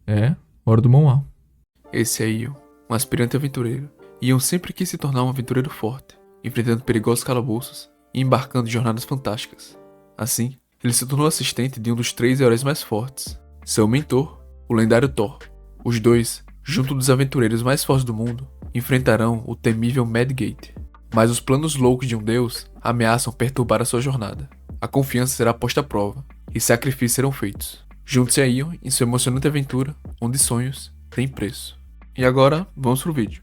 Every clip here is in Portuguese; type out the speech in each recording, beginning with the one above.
É, hora do Mão A. Esse é Ion, um aspirante aventureiro. Ion sempre quis se tornar um aventureiro forte, enfrentando perigosos calabouços e embarcando em jornadas fantásticas. Assim, ele se tornou assistente de um dos 3 heróis mais fortes, seu mentor, o lendário Thor. Os dois, junto dos aventureiros mais fortes do mundo, enfrentarão o temível Madgate. Mas os planos loucos de um deus ameaçam perturbar a sua jornada. A confiança será posta à prova e sacrifícios serão feitos. Junte-se a Ion em sua emocionante aventura, onde sonhos têm preço. E agora, vamos pro vídeo.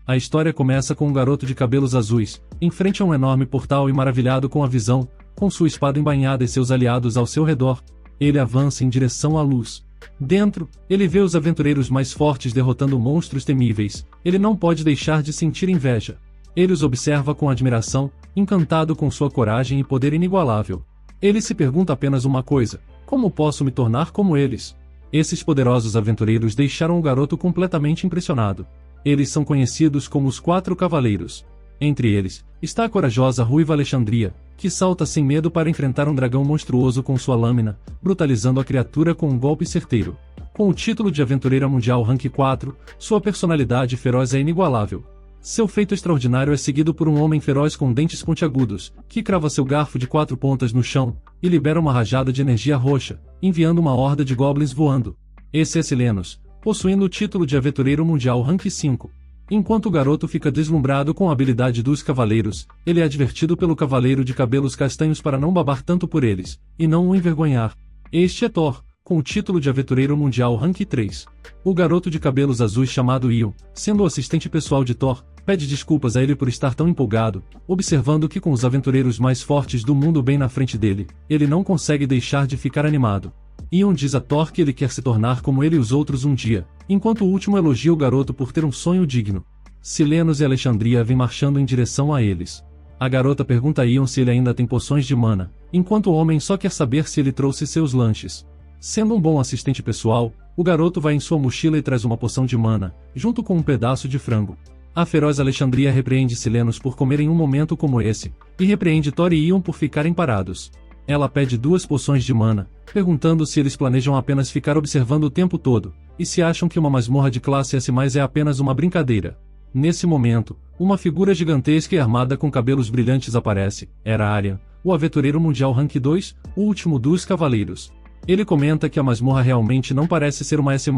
A história começa com um garoto de cabelos azuis, em frente a um enorme portal e maravilhado com a visão, com sua espada embainhada e seus aliados ao seu redor. Ele avança em direção à luz. Dentro, ele vê os aventureiros mais fortes derrotando monstros temíveis. Ele não pode deixar de sentir inveja. Ele os observa com admiração, encantado com sua coragem e poder inigualável. Ele se pergunta apenas uma coisa: como posso me tornar como eles? Esses poderosos aventureiros deixaram o garoto completamente impressionado. Eles são conhecidos como os 4 Cavaleiros. Entre eles, está a corajosa ruiva Alexandria, que salta sem medo para enfrentar um dragão monstruoso com sua lâmina, brutalizando a criatura com um golpe certeiro. Com o título de Aventureira Mundial Rank 4, sua personalidade feroz é inigualável. Seu feito extraordinário é seguido por um homem feroz com dentes pontiagudos, que crava seu garfo de 4 pontas no chão, e libera uma rajada de energia roxa, enviando uma horda de goblins voando. Esse é Silenos, possuindo o título de Aventureiro Mundial Rank 5. Enquanto o garoto fica deslumbrado com a habilidade dos cavaleiros, ele é advertido pelo cavaleiro de cabelos castanhos para não babar tanto por eles, e não o envergonhar. Este é Thor, com o título de Aventureiro Mundial Rank 3. O garoto de cabelos azuis chamado Ion, sendo o assistente pessoal de Thor, pede desculpas a ele por estar tão empolgado, observando que com os aventureiros mais fortes do mundo bem na frente dele, ele não consegue deixar de ficar animado. Ion diz a Thor que ele quer se tornar como ele e os outros um dia, enquanto o último elogia o garoto por ter um sonho digno. Silenos e Alexandria vêm marchando em direção a eles. A garota pergunta a Ion se ele ainda tem poções de mana, enquanto o homem só quer saber se ele trouxe seus lanches. Sendo um bom assistente pessoal, o garoto vai em sua mochila e traz uma poção de mana, junto com um pedaço de frango. A feroz Alexandria repreende Silenos por comer em um momento como esse, e repreende Thor e Ion por ficarem parados. Ela pede 2 poções de mana, perguntando se eles planejam apenas ficar observando o tempo todo, e se acham que uma masmorra de classe S+ é apenas uma brincadeira. Nesse momento, uma figura gigantesca e armada com cabelos brilhantes aparece. Era Aryan, o Aventureiro Mundial Rank 2, o último dos Cavaleiros. Ele comenta que a masmorra realmente não parece ser uma S+,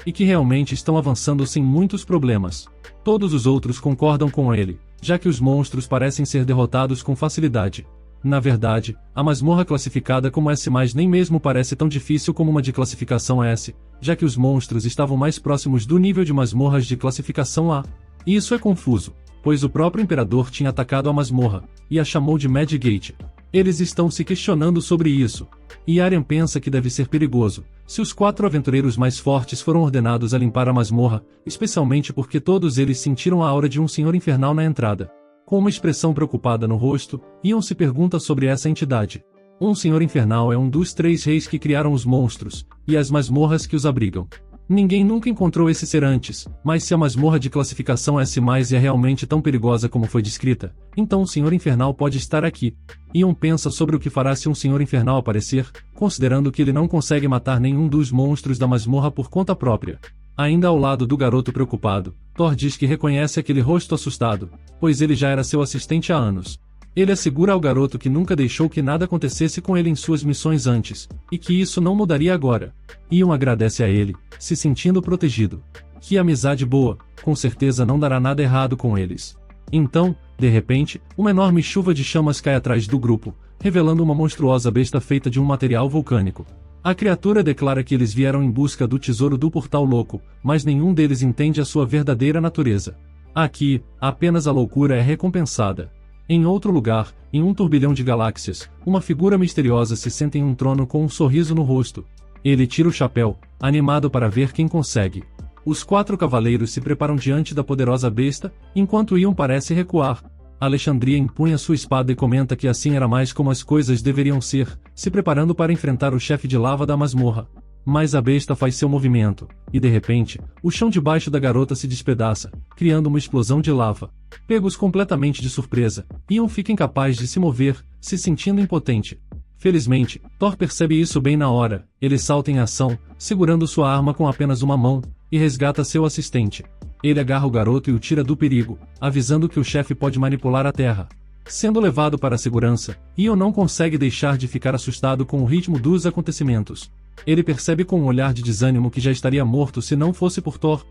e que realmente estão avançando sem muitos problemas. Todos os outros concordam com ele, já que os monstros parecem ser derrotados com facilidade. Na verdade, a masmorra classificada como S+, nem mesmo parece tão difícil como uma de classificação S, já que os monstros estavam mais próximos do nível de masmorras de classificação A. E isso é confuso, pois o próprio Imperador tinha atacado a masmorra, e a chamou de Madgate. Eles estão se questionando sobre isso. E Aryan pensa que deve ser perigoso, se os 4 aventureiros mais fortes foram ordenados a limpar a masmorra, especialmente porque todos eles sentiram a aura de um senhor infernal na entrada. Com uma expressão preocupada no rosto, Ion se pergunta sobre essa entidade. Um senhor infernal é um dos 3 reis que criaram os monstros, e as masmorras que os abrigam. Ninguém nunca encontrou esse ser antes, mas se a masmorra de classificação S+ é realmente tão perigosa como foi descrita, então o senhor infernal pode estar aqui. Ion pensa sobre o que fará se um senhor infernal aparecer, considerando que ele não consegue matar nenhum dos monstros da masmorra por conta própria. Ainda ao lado do garoto preocupado, Thor diz que reconhece aquele rosto assustado, pois ele já era seu assistente há anos. Ele assegura ao garoto que nunca deixou que nada acontecesse com ele em suas missões antes, e que isso não mudaria agora. Ion agradece a ele, se sentindo protegido. Que amizade boa, com certeza não dará nada errado com eles. Então, de repente, uma enorme chuva de chamas cai atrás do grupo, revelando uma monstruosa besta feita de um material vulcânico. A criatura declara que eles vieram em busca do tesouro do Portal Louco, mas nenhum deles entende a sua verdadeira natureza. Aqui, apenas a loucura é recompensada. Em outro lugar, em um turbilhão de galáxias, uma figura misteriosa se senta em um trono com um sorriso no rosto. Ele tira o chapéu, animado para ver quem consegue. Os 4 cavaleiros se preparam diante da poderosa besta, enquanto Ion parece recuar. Alexandria empunha sua espada e comenta que assim era mais como as coisas deveriam ser, se preparando para enfrentar o chefe de lava da masmorra. Mas a besta faz seu movimento, e de repente, o chão debaixo da garota se despedaça, criando uma explosão de lava. Pegos completamente de surpresa, Ion fica incapaz de se mover, se sentindo impotente. Felizmente, Thor percebe isso bem na hora. Ele salta em ação, segurando sua arma com apenas uma mão, e resgata seu assistente. Ele agarra o garoto e o tira do perigo, avisando que o chefe pode manipular a Terra. Sendo levado para a segurança, Ion não consegue deixar de ficar assustado com o ritmo dos acontecimentos. Ele percebe com um olhar de desânimo que já estaria morto se não fosse por Thor.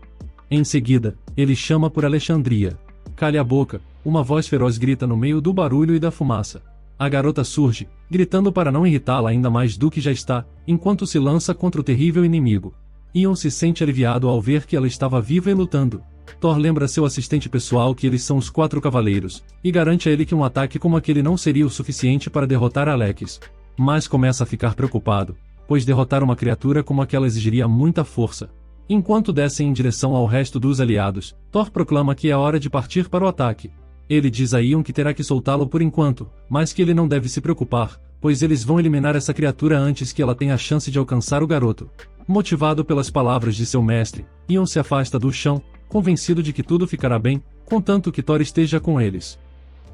Em seguida, ele chama por Alexandria. Cale a boca, uma voz feroz grita no meio do barulho e da fumaça. A garota surge, gritando para não irritá-la ainda mais do que já está, enquanto se lança contra o terrível inimigo. Ion se sente aliviado ao ver que ela estava viva e lutando. Thor lembra seu assistente pessoal que eles são os 4 cavaleiros, e garante a ele que um ataque como aquele não seria o suficiente para derrotar Alex. Mas começa a ficar preocupado, pois derrotar uma criatura como aquela exigiria muita força. Enquanto descem em direção ao resto dos aliados, Thor proclama que é hora de partir para o ataque. Ele diz a Ion que terá que soltá-lo por enquanto, mas que ele não deve se preocupar, pois eles vão eliminar essa criatura antes que ela tenha a chance de alcançar o garoto. Motivado pelas palavras de seu mestre, Ion se afasta do chão, convencido de que tudo ficará bem, contanto que Thor esteja com eles.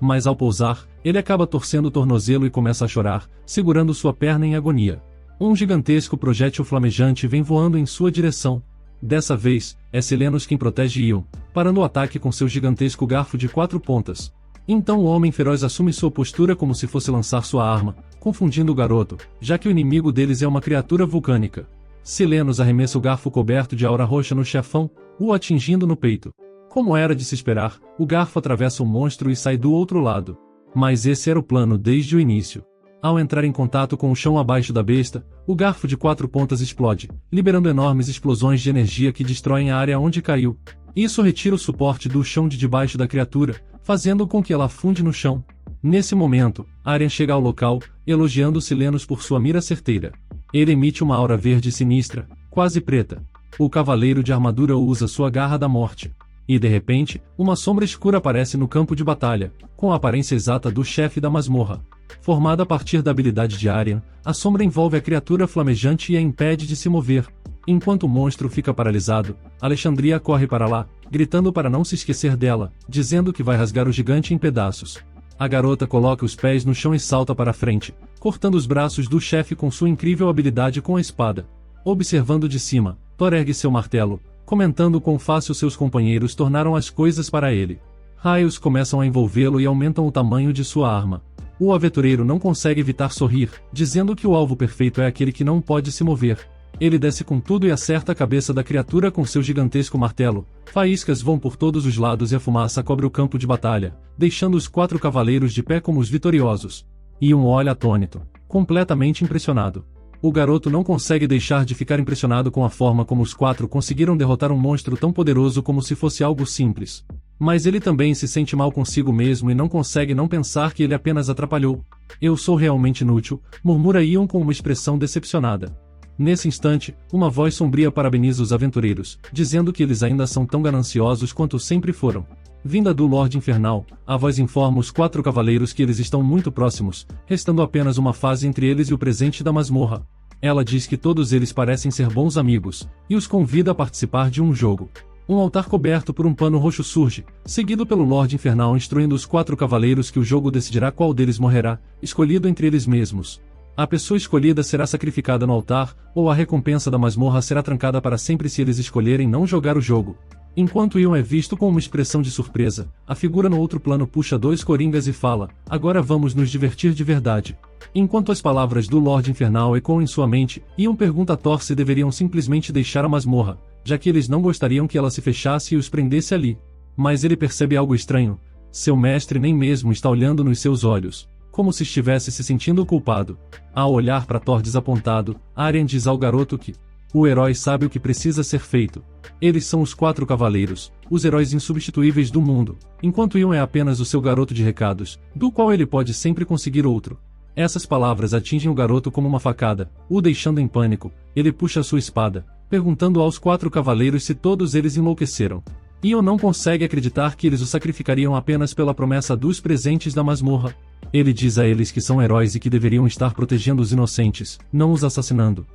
Mas ao pousar, ele acaba torcendo o tornozelo e começa a chorar, segurando sua perna em agonia. Um gigantesco projétil flamejante vem voando em sua direção. Dessa vez, é Selenos quem protege Ion, parando o ataque com seu gigantesco garfo de 4 pontas. Então o Homem Feroz assume sua postura como se fosse lançar sua arma, confundindo o garoto, já que o inimigo deles é uma criatura vulcânica. Selenos arremessa o garfo coberto de aura roxa no chefão, o atingindo no peito. Como era de se esperar, o garfo atravessa o monstro e sai do outro lado. Mas esse era o plano desde o início. Ao entrar em contato com o chão abaixo da besta, o garfo de 4 pontas explode, liberando enormes explosões de energia que destroem a área onde caiu. Isso retira o suporte do chão de debaixo da criatura, fazendo com que ela afunde no chão. Nesse momento, Aryan chega ao local, elogiando Selenos por sua mira certeira. Ele emite uma aura verde sinistra, quase preta. O cavaleiro de armadura usa sua garra da morte. E de repente, uma sombra escura aparece no campo de batalha, com a aparência exata do chefe da masmorra. Formada a partir da habilidade de Aryan, a sombra envolve a criatura flamejante e a impede de se mover. Enquanto o monstro fica paralisado, Alexandria corre para lá, gritando para não se esquecer dela, dizendo que vai rasgar o gigante em pedaços. A garota coloca os pés no chão e salta para frente, cortando os braços do chefe com sua incrível habilidade com a espada. Observando de cima, Thor ergue seu martelo, comentando quão fácil seus companheiros tornaram as coisas para ele. Raios começam a envolvê-lo e aumentam o tamanho de sua arma. O aventureiro não consegue evitar sorrir, dizendo que o alvo perfeito é aquele que não pode se mover. Ele desce com tudo e acerta a cabeça da criatura com seu gigantesco martelo. Faíscas vão por todos os lados e a fumaça cobre o campo de batalha, deixando os 4 cavaleiros de pé como os vitoriosos. Ion olha atônito, completamente impressionado. O garoto não consegue deixar de ficar impressionado com a forma como os 4 conseguiram derrotar um monstro tão poderoso como se fosse algo simples. Mas ele também se sente mal consigo mesmo e não consegue não pensar que ele apenas atrapalhou. Eu sou realmente inútil, murmura Ion com uma expressão decepcionada. Nesse instante, uma voz sombria parabeniza os aventureiros, dizendo que eles ainda são tão gananciosos quanto sempre foram. Vinda do Lorde Infernal, a voz informa os 4 cavaleiros que eles estão muito próximos, restando apenas uma fase entre eles e o presente da masmorra. Ela diz que todos eles parecem ser bons amigos, e os convida a participar de um jogo. Um altar coberto por um pano roxo surge, seguido pelo Lorde Infernal instruindo os 4 cavaleiros que o jogo decidirá qual deles morrerá, escolhido entre eles mesmos. A pessoa escolhida será sacrificada no altar, ou a recompensa da masmorra será trancada para sempre se eles escolherem não jogar o jogo. Enquanto Ion é visto com uma expressão de surpresa, a figura no outro plano puxa 2 coringas e fala: "Agora vamos nos divertir de verdade." Enquanto as palavras do Lorde Infernal ecoam em sua mente, Ion pergunta a Thor se deveriam simplesmente deixar a masmorra, já que eles não gostariam que ela se fechasse e os prendesse ali. Mas ele percebe algo estranho. Seu mestre nem mesmo está olhando nos seus olhos, como se estivesse se sentindo culpado. Ao olhar para Thor desapontado, Aryan diz ao garoto que o herói sabe o que precisa ser feito. Eles são os 4 cavaleiros, os heróis insubstituíveis do mundo, enquanto Ion é apenas o seu garoto de recados, do qual ele pode sempre conseguir outro. Essas palavras atingem o garoto como uma facada, o deixando em pânico. Ele puxa sua espada, perguntando aos 4 cavaleiros se todos eles enlouqueceram. Ion não consegue acreditar que eles o sacrificariam apenas pela promessa dos presentes da masmorra. Ele diz a eles que são heróis e que deveriam estar protegendo os inocentes, não os assassinando.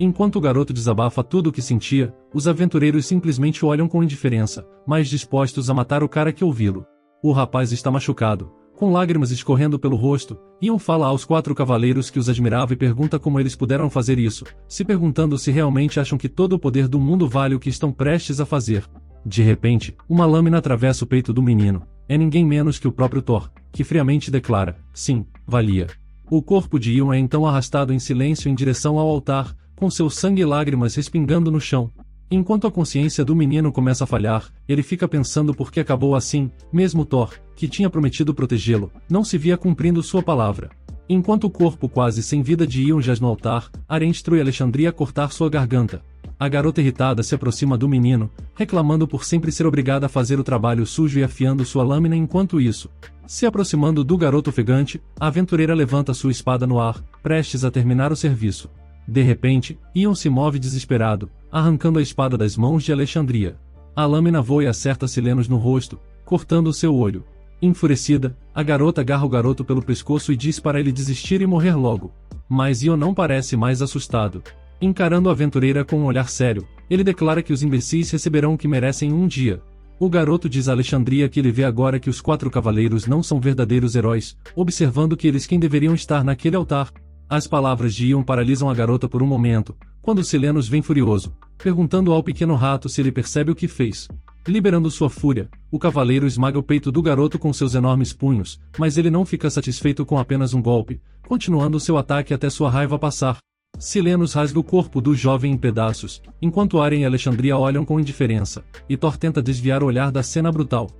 Enquanto o garoto desabafa tudo o que sentia, os aventureiros simplesmente olham com indiferença, mais dispostos a matar o cara que ouvi-lo. O rapaz está machucado, Com lágrimas escorrendo pelo rosto, Ion fala aos 4 cavaleiros que os admirava e pergunta como eles puderam fazer isso, se perguntando se realmente acham que todo o poder do mundo vale o que estão prestes a fazer. De repente, uma lâmina atravessa o peito do menino. É ninguém menos que o próprio Thor, que friamente declara: sim, valia. O corpo de Ion é então arrastado em silêncio em direção ao altar, com seu sangue e lágrimas respingando no chão. Enquanto a consciência do menino começa a falhar, ele fica pensando por que acabou assim, mesmo Thor, que tinha prometido protegê-lo, não se via cumprindo sua palavra. Enquanto o corpo quase sem vida de Ion jaz no altar, Aren instrui Alexandria a cortar sua garganta. A garota irritada se aproxima do menino, reclamando por sempre ser obrigada a fazer o trabalho sujo e afiando sua lâmina enquanto isso. Se aproximando do garoto ofegante, a aventureira levanta sua espada no ar, prestes a terminar o serviço. De repente, Ion se move desesperado, arrancando a espada das mãos de Alexandria. A lâmina voa e acerta Silenos no rosto, cortando seu olho. Enfurecida, a garota agarra o garoto pelo pescoço e diz para ele desistir e morrer logo. Mas Ion não parece mais assustado. Encarando a aventureira com um olhar sério, ele declara que os imbecis receberão o que merecem um dia. O garoto diz a Alexandria que ele vê agora que os 4 cavaleiros não são verdadeiros heróis, observando que eles quem deveriam estar naquele altar. As palavras de Ion paralisam a garota por um momento, quando Silenos vem furioso, perguntando ao pequeno rato se ele percebe o que fez. Liberando sua fúria, o cavaleiro esmaga o peito do garoto com seus enormes punhos, mas ele não fica satisfeito com apenas um golpe, continuando seu ataque até sua raiva passar. Silenos rasga o corpo do jovem em pedaços, enquanto Aren e Alexandria olham com indiferença, e Thor tenta desviar o olhar da cena brutal.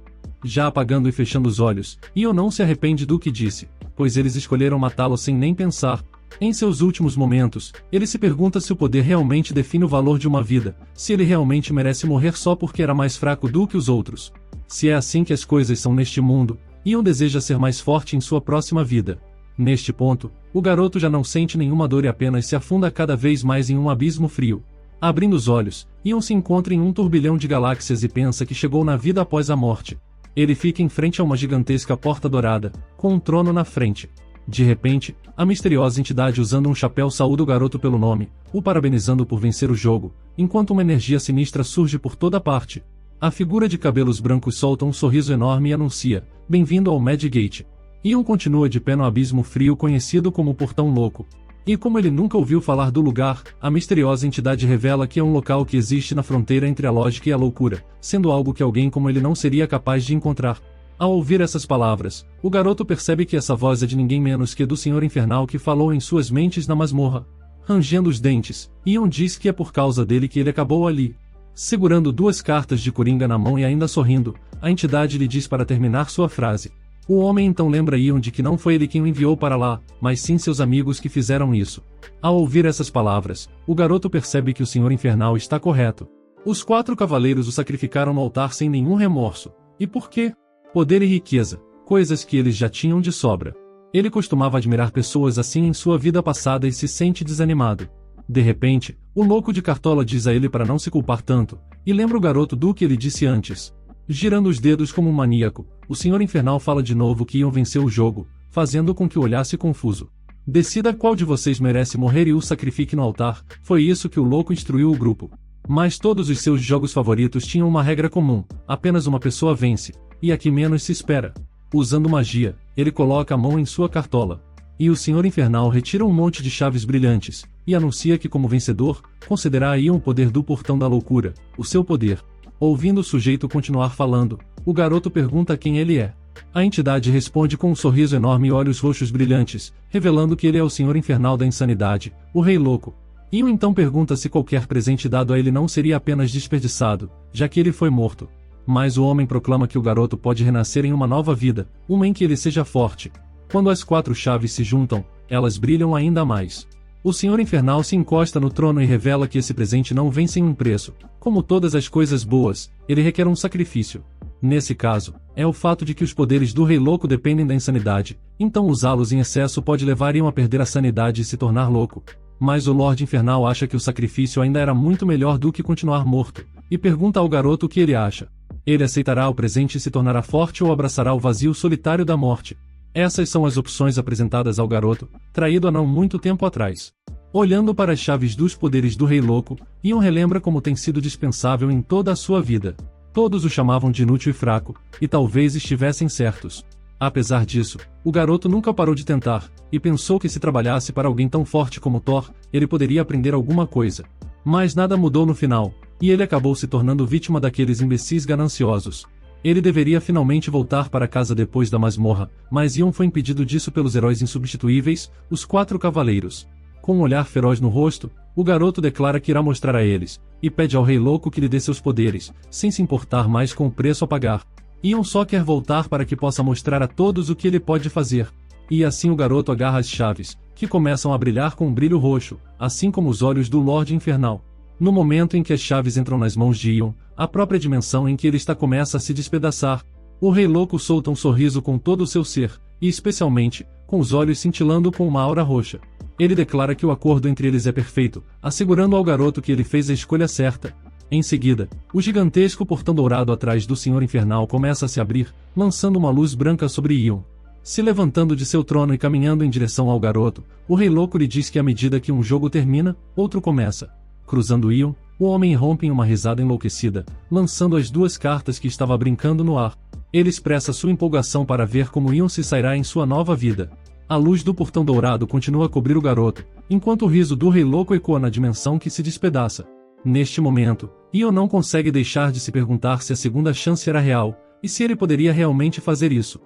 Já apagando e fechando os olhos, Ion não se arrepende do que disse, pois eles escolheram matá-lo sem nem pensar. Em seus últimos momentos, ele se pergunta se o poder realmente define o valor de uma vida, se ele realmente merece morrer só porque era mais fraco do que os outros. Se é assim que as coisas são neste mundo, Ion deseja ser mais forte em sua próxima vida. Neste ponto, o garoto já não sente nenhuma dor e apenas se afunda cada vez mais em um abismo frio. Abrindo os olhos, Ion se encontra em um turbilhão de galáxias e pensa que chegou na vida após a morte. Ele fica em frente a uma gigantesca porta dourada, com um trono na frente. De repente, a misteriosa entidade usando um chapéu saúda o garoto pelo nome, o parabenizando por vencer o jogo, enquanto uma energia sinistra surge por toda parte. A figura de cabelos brancos solta um sorriso enorme e anuncia: bem-vindo ao Mad Gate. Ion continua de pé no abismo frio conhecido como Portão Louco. E como ele nunca ouviu falar do lugar, a misteriosa entidade revela que é um local que existe na fronteira entre a lógica e a loucura, sendo algo que alguém como ele não seria capaz de encontrar. Ao ouvir essas palavras, o garoto percebe que essa voz é de ninguém menos que do Senhor Infernal que falou em suas mentes na masmorra. Rangendo os dentes, Ion diz que é por causa dele que ele acabou ali. Segurando 2 cartas de coringa na mão e ainda sorrindo, a entidade lhe diz para terminar sua frase. O homem então lembra Ion de que não foi ele quem o enviou para lá, mas sim seus amigos que fizeram isso. Ao ouvir essas palavras, o garoto percebe que o Senhor Infernal está correto. Os 4 cavaleiros o sacrificaram no altar sem nenhum remorso. E por quê? Poder e riqueza, coisas que eles já tinham de sobra. Ele costumava admirar pessoas assim em sua vida passada e se sente desanimado. De repente, o louco de Cartola diz a ele para não se culpar tanto, e lembra o garoto do que ele disse antes. Girando os dedos como um maníaco, o Senhor Infernal fala de novo que Ion venceu o jogo, fazendo com que o olhasse confuso. Decida qual de vocês merece morrer e o sacrifique no altar, foi isso que o louco instruiu o grupo. Mas todos os seus jogos favoritos tinham uma regra comum: apenas uma pessoa vence, e a que menos se espera. Usando magia, ele coloca a mão em sua cartola. E o Senhor Infernal retira um monte de chaves brilhantes, e anuncia que como vencedor, concederá a Ion o poder do Portão da Loucura, o seu poder. Ouvindo o sujeito continuar falando, o garoto pergunta quem ele é. A entidade responde com um sorriso enorme e olhos roxos brilhantes, revelando que ele é o Senhor Infernal da Insanidade, o Rei Louco. Ion então pergunta se qualquer presente dado a ele não seria apenas desperdiçado, já que ele foi morto. Mas o homem proclama que o garoto pode renascer em uma nova vida, uma em que ele seja forte. Quando as 4 chaves se juntam, elas brilham ainda mais. O Senhor Infernal se encosta no trono e revela que esse presente não vem sem um preço. Como todas as coisas boas, ele requer um sacrifício. Nesse caso, é o fato de que os poderes do Rei Louco dependem da insanidade, então usá-los em excesso pode levar Ion a perder a sanidade e se tornar louco. Mas o Lorde Infernal acha que o sacrifício ainda era muito melhor do que continuar morto, e pergunta ao garoto o que ele acha. Ele aceitará o presente e se tornará forte ou abraçará o vazio solitário da morte. Essas são as opções apresentadas ao garoto, traído há não muito tempo atrás. Olhando para as chaves dos poderes do Rei Louco, Ion relembra como tem sido dispensável em toda a sua vida. Todos o chamavam de inútil e fraco, e talvez estivessem certos. Apesar disso, o garoto nunca parou de tentar, e pensou que se trabalhasse para alguém tão forte como Thor, ele poderia aprender alguma coisa. Mas nada mudou no final, e ele acabou se tornando vítima daqueles imbecis gananciosos. Ele deveria finalmente voltar para casa depois da masmorra, mas Ion foi impedido disso pelos heróis insubstituíveis, os 4 cavaleiros. Com um olhar feroz no rosto, o garoto declara que irá mostrar a eles, e pede ao Rei Louco que lhe dê seus poderes, sem se importar mais com o preço a pagar. Ion só quer voltar para que possa mostrar a todos o que ele pode fazer. E assim o garoto agarra as chaves, que começam a brilhar com um brilho roxo, assim como os olhos do Lorde Infernal. No momento em que as chaves entram nas mãos de Ion, a própria dimensão em que ele está começa a se despedaçar. O Rei Louco solta um sorriso com todo o seu ser, e especialmente, com os olhos cintilando com uma aura roxa. Ele declara que o acordo entre eles é perfeito, assegurando ao garoto que ele fez a escolha certa. Em seguida, o gigantesco portão dourado atrás do Senhor Infernal começa a se abrir, lançando uma luz branca sobre Ion. Se levantando de seu trono e caminhando em direção ao garoto, o Rei Louco lhe diz que à medida que um jogo termina, outro começa. Cruzando Ion, o homem irrompe em uma risada enlouquecida, lançando as 2 cartas que estava brincando no ar. Ele expressa sua empolgação para ver como Ion se sairá em sua nova vida. A luz do portão dourado continua a cobrir o garoto, enquanto o riso do Rei Louco ecoa na dimensão que se despedaça. Neste momento, Ion não consegue deixar de se perguntar se a segunda chance era real, e se ele poderia realmente fazer isso.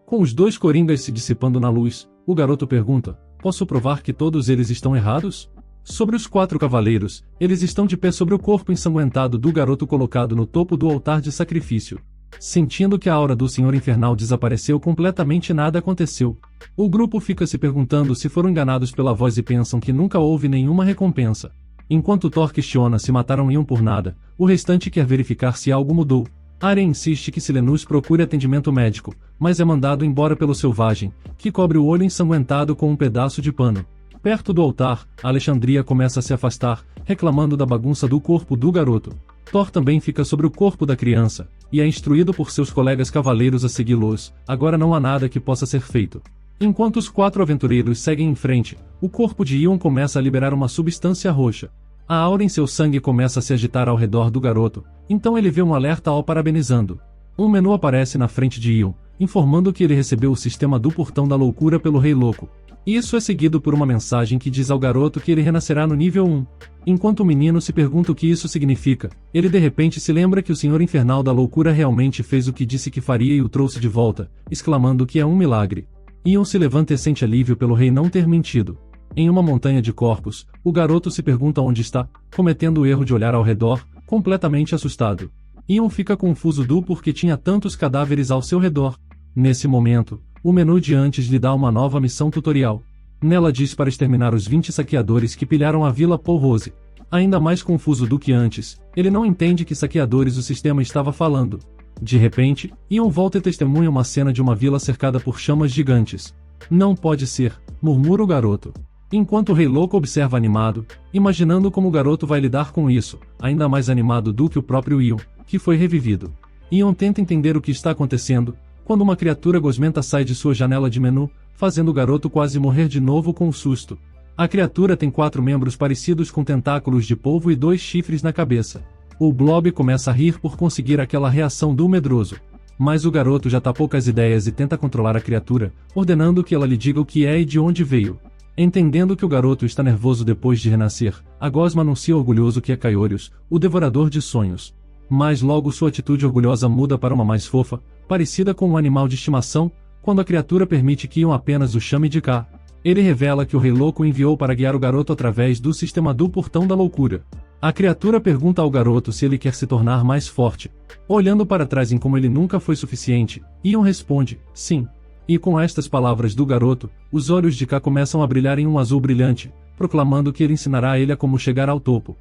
Com os 2 coringas se dissipando na luz, o garoto pergunta: posso provar que todos eles estão errados? Sobre os 4 cavaleiros, eles estão de pé sobre o corpo ensanguentado do garoto colocado no topo do altar de sacrifício. Sentindo que a aura do Senhor Infernal desapareceu completamente e nada aconteceu. O grupo fica se perguntando se foram enganados pela voz e pensam que nunca houve nenhuma recompensa. Enquanto Thor questiona se mataram Ion por nada, o restante quer verificar se algo mudou. Arya insiste que Silenus procure atendimento médico, mas é mandado embora pelo Selvagem, que cobre o olho ensanguentado com um pedaço de pano. Perto do altar, Alexandria começa a se afastar, reclamando da bagunça do corpo do garoto. Thor também fica sobre o corpo da criança, e é instruído por seus colegas cavaleiros a segui-los. Agora não há nada que possa ser feito. Enquanto os 4 aventureiros seguem em frente, o corpo de Ion começa a liberar uma substância roxa. A aura em seu sangue começa a se agitar ao redor do garoto, então ele vê um alerta ao parabenizando. Um menu aparece na frente de Ion, informando que ele recebeu o sistema do Portão da Loucura pelo Rei Louco. Isso é seguido por uma mensagem que diz ao garoto que ele renascerá no nível 1. Enquanto o menino se pergunta o que isso significa, ele de repente se lembra que o Senhor Infernal da Loucura realmente fez o que disse que faria e o trouxe de volta, exclamando que é um milagre. Ion se levanta e sente alívio pelo rei não ter mentido. Em uma montanha de corpos, o garoto se pergunta onde está, cometendo o erro de olhar ao redor, completamente assustado. Ion fica confuso do porquê tinha tantos cadáveres ao seu redor. Nesse momento, o menu de antes lhe dá uma nova missão tutorial. Nela diz para exterminar os 20 saqueadores que pilharam a Vila Paul Rose. Ainda mais confuso do que antes, ele não entende que saqueadores o sistema estava falando. De repente, Ion volta e testemunha uma cena de uma vila cercada por chamas gigantes. Não pode ser, murmura o garoto. Enquanto o Rei Louco observa animado, imaginando como o garoto vai lidar com isso, ainda mais animado do que o próprio Ion, que foi revivido. Ion tenta entender o que está acontecendo, quando uma criatura gosmenta sai de sua janela de menu, fazendo o garoto quase morrer de novo com o susto. A criatura tem 4 membros parecidos com tentáculos de polvo e 2 chifres na cabeça. O Blob começa a rir por conseguir aquela reação do medroso. Mas o garoto já tá poucas ideias e tenta controlar a criatura, ordenando que ela lhe diga o que é e de onde veio. Entendendo que o garoto está nervoso depois de renascer, a Gosma anuncia orgulhoso que é Caiorius, o devorador de sonhos. Mas logo sua atitude orgulhosa muda para uma mais fofa, parecida com um animal de estimação, quando a criatura permite que Ion apenas o chame de K. Ele revela que o Rei Louco enviou para guiar o garoto através do sistema do Portão da Loucura. A criatura pergunta ao garoto se ele quer se tornar mais forte. Olhando para trás em como ele nunca foi suficiente, Ion responde, sim. E com estas palavras do garoto, os olhos de K começam a brilhar em um azul brilhante, proclamando que ele ensinará a ele a como chegar ao topo.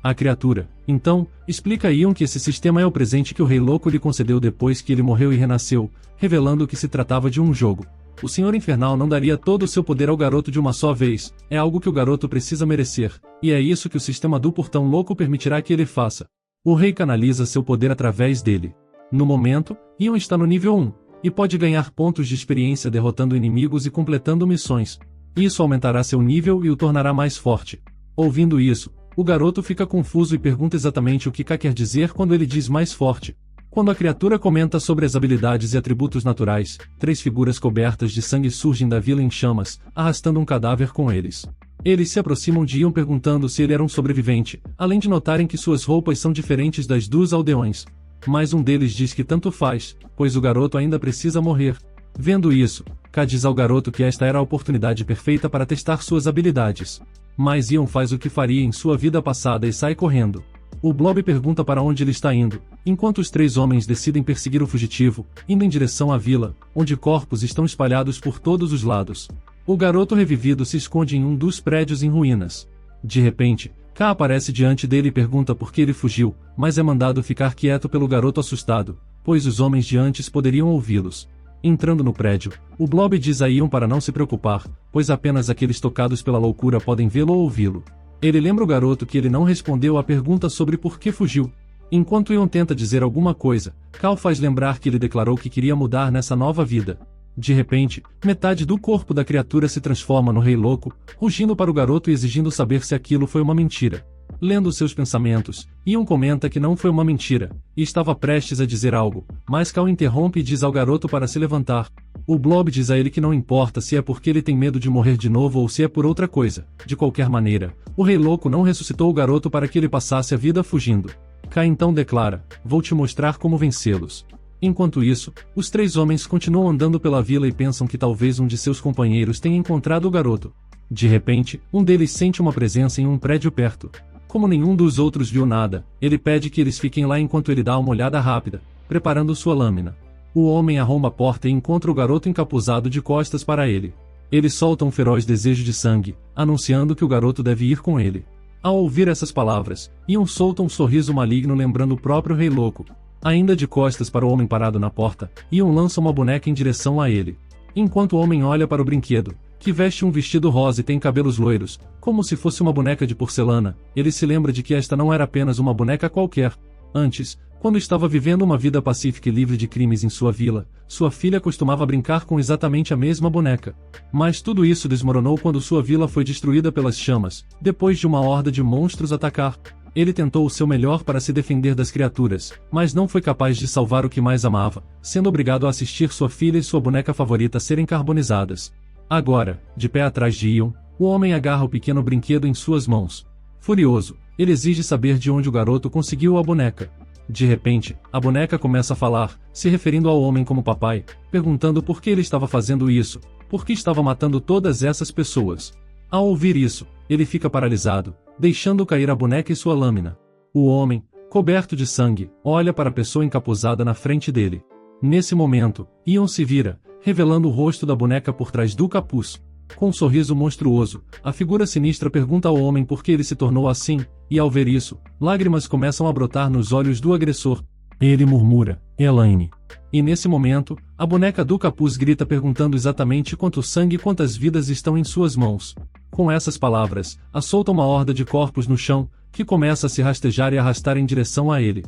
A criatura, então, explica a Ion que esse sistema é o presente que o Rei Louco lhe concedeu depois que ele morreu e renasceu, revelando que se tratava de um jogo. O Senhor Infernal não daria todo o seu poder ao garoto de uma só vez, é algo que o garoto precisa merecer, e é isso que o sistema do Portão Louco permitirá que ele faça. O rei canaliza seu poder através dele. No momento, Ion está no nível 1, e pode ganhar pontos de experiência derrotando inimigos e completando missões. Isso aumentará seu nível e o tornará mais forte. Ouvindo isso, o garoto fica confuso e pergunta exatamente o que K quer dizer quando ele diz mais forte. Quando a criatura comenta sobre as habilidades e atributos naturais, 3 figuras cobertas de sangue surgem da vila em chamas, arrastando um cadáver com eles. Eles se aproximam de Ian perguntando se ele era um sobrevivente, além de notarem que suas roupas são diferentes das dos aldeões. Mas um deles diz que tanto faz, pois o garoto ainda precisa morrer. Vendo isso, K diz ao garoto que esta era a oportunidade perfeita para testar suas habilidades. Mas Ian faz o que faria em sua vida passada e sai correndo. O Blob pergunta para onde ele está indo, enquanto os 3 homens decidem perseguir o fugitivo, indo em direção à vila, onde corpos estão espalhados por todos os lados. O garoto revivido se esconde em um dos prédios em ruínas. De repente, K aparece diante dele e pergunta por que ele fugiu, mas é mandado ficar quieto pelo garoto assustado, pois os homens de antes poderiam ouvi-los. Entrando no prédio, o Blob diz a Ian para não se preocupar, pois apenas aqueles tocados pela loucura podem vê-lo ou ouvi-lo. Ele lembra o garoto que ele não respondeu à pergunta sobre por que fugiu. Enquanto Ian tenta dizer alguma coisa, Cal faz lembrar que ele declarou que queria mudar nessa nova vida. De repente, metade do corpo da criatura se transforma no Rei Louco, rugindo para o garoto e exigindo saber se aquilo foi uma mentira. Lendo seus pensamentos, Ian comenta que não foi uma mentira, e estava prestes a dizer algo, mas Cal interrompe e diz ao garoto para se levantar. O Blob diz a ele que não importa se é porque ele tem medo de morrer de novo ou se é por outra coisa. De qualquer maneira, o Rei Louco não ressuscitou o garoto para que ele passasse a vida fugindo. K então declara: "Vou te mostrar como vencê-los." Enquanto isso, os 3 homens continuam andando pela vila e pensam que talvez um de seus companheiros tenha encontrado o garoto. De repente, um deles sente uma presença em um prédio perto. Como nenhum dos outros viu nada, ele pede que eles fiquem lá enquanto ele dá uma olhada rápida, preparando sua lâmina. O homem arromba a porta e encontra o garoto encapuzado de costas para ele. Ele solta um feroz desejo de sangue, anunciando que o garoto deve ir com ele. Ao ouvir essas palavras, Ian solta um sorriso maligno lembrando o próprio Rei Louco. Ainda de costas para o homem parado na porta, Ian lança uma boneca em direção a ele. Enquanto o homem olha para o brinquedo, que veste um vestido rosa e tem cabelos loiros, como se fosse uma boneca de porcelana, ele se lembra de que esta não era apenas uma boneca qualquer. Antes, quando estava vivendo uma vida pacífica e livre de crimes em sua vila, sua filha costumava brincar com exatamente a mesma boneca. Mas tudo isso desmoronou quando sua vila foi destruída pelas chamas, depois de uma horda de monstros atacar. Ele tentou o seu melhor para se defender das criaturas, mas não foi capaz de salvar o que mais amava, sendo obrigado a assistir sua filha e sua boneca favorita serem carbonizadas. Agora, de pé atrás de Ian, o homem agarra o pequeno brinquedo em suas mãos. Furioso, ele exige saber de onde o garoto conseguiu a boneca. De repente, a boneca começa a falar, se referindo ao homem como papai, perguntando por que ele estava fazendo isso, por que estava matando todas essas pessoas. Ao ouvir isso, ele fica paralisado, deixando cair a boneca e sua lâmina. O homem, coberto de sangue, olha para a pessoa encapuzada na frente dele. Nesse momento, Ian se vira, revelando o rosto da boneca por trás do capuz. Com um sorriso monstruoso, a figura sinistra pergunta ao homem por que ele se tornou assim, e ao ver isso, lágrimas começam a brotar nos olhos do agressor. Ele murmura: "Elaine." E nesse momento, a boneca do capuz grita perguntando exatamente quanto sangue e quantas vidas estão em suas mãos. Com essas palavras, assolta uma horda de corpos no chão, que começa a se rastejar e arrastar em direção a ele.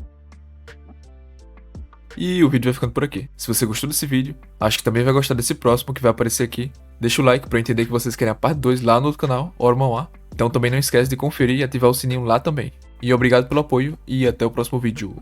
E o vídeo vai ficando por aqui. Se você gostou desse vídeo, acho que também vai gostar desse próximo que vai aparecer aqui. Deixa o like pra eu entender que vocês querem a parte 2 lá no outro canal, Ormão. Então também não esquece de conferir e ativar o sininho lá também. E obrigado pelo apoio e até o próximo vídeo.